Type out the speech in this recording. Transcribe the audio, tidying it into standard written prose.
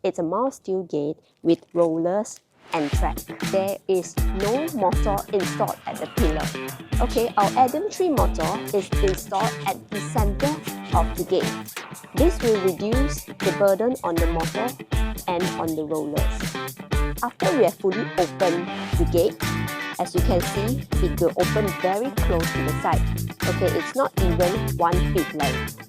It's a mild steel gate with rollers and track. There is no motor installed at the pillar. Okay, our Adam3 motor is installed at the center of the gate. This will reduce the burden on the motor and on the rollers. After we have fully opened the gate, as you can see, it will open very close to the side. Okay, it's not even 1 feet length.